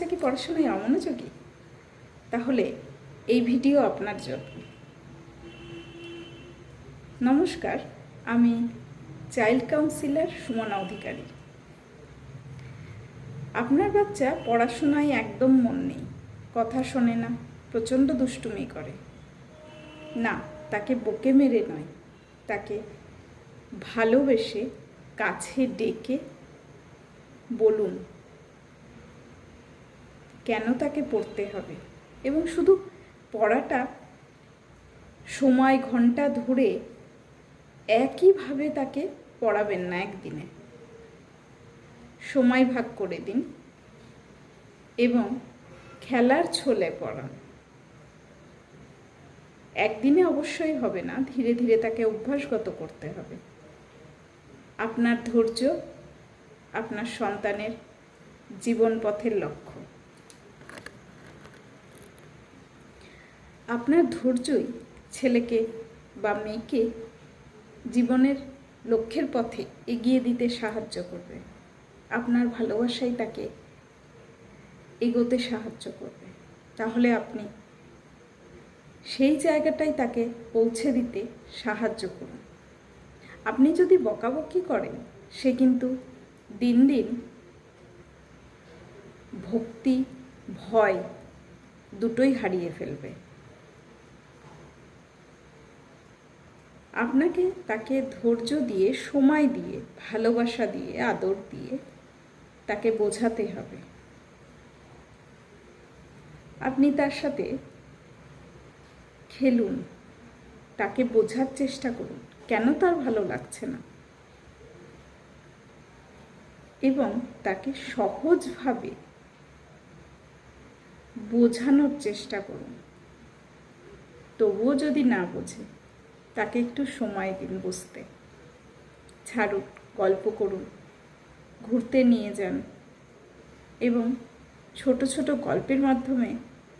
বাচ্চা কি পড়াশোনায় অমনোযোগী? তাহলে এই ভিডিও আপনার জন্য। নমস্কার, আমি চাইল্ড কাউন্সিলর সুমনা অধিকারী। আপনার বাচ্চা পড়াশোনায় একদম মন নেই, কথা শোনে না, প্রচণ্ড দুষ্টুমি করে। না, তাকে বকে মেরে নয়, তাকে ভালোবেসে কাছে ডেকে বলুন কেন তাকে পড়তে হবে, এবং শুধু পড়াটা সময় ঘন্টা ধরে একইভাবে তাকে পড়াবেন না। একদিনে সময় ভাগ করে দিন এবং খেলার ছলে পড়ান। একদিনে অবশ্যই হবে না, ধীরে ধীরে তাকে অভ্যাসগত করতে হবে। আপনার ধৈর্য আপনার সন্তানের জীবন পথের লক্ষ্য। আপনার ধৈর্যই ছেলেকে বা মেয়েকে জীবনের লক্ষ্যের পথে এগিয়ে দিতে সাহায্য করবে। আপনার ভালোবাসাই তাকে এগোতে সাহায্য করবে। তাহলে আপনি সেই জায়গাটাই তাকে পৌঁছে দিতে সাহায্য করুন। আপনি যদি বকাবকি করেন, সে কিন্তু দিন দিন ভক্তি ভয় দুটোই হারিয়ে ফেলবে। আপনাকে তাকে ধৈর্য দিয়ে, সময় দিয়ে, ভালোবাসা দিয়ে, আদর দিয়ে তাকে বোঝাতে হবে। আপনি তার সাথে খেলুন, তাকে বোঝার চেষ্টা করুন কেন তার ভালো লাগছে না, এবং তাকে সহজভাবে বোঝানোর চেষ্টা করুন। তবুও যদি না বোঝে, তাকে একটু সময় দিন বুঝতে। ছাড়ুন, গল্প করুন, ঘুরতে নিয়ে যান, এবং ছোট ছোট গল্পের মাধ্যমে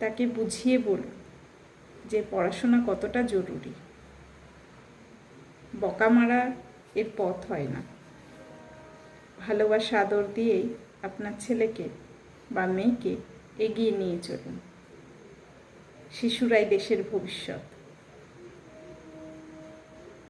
তাকে বুঝিয়ে বলুন যে পড়াশোনা কতটা জরুরি। বকা মারা এর পথ হয় না। ভালোবাসা আদর দিয়েই আপনার ছেলেকে বা মেয়েকে এগিয়ে নিয়ে চলুন। শিশুরাই দেশের ভবিষ্যৎ।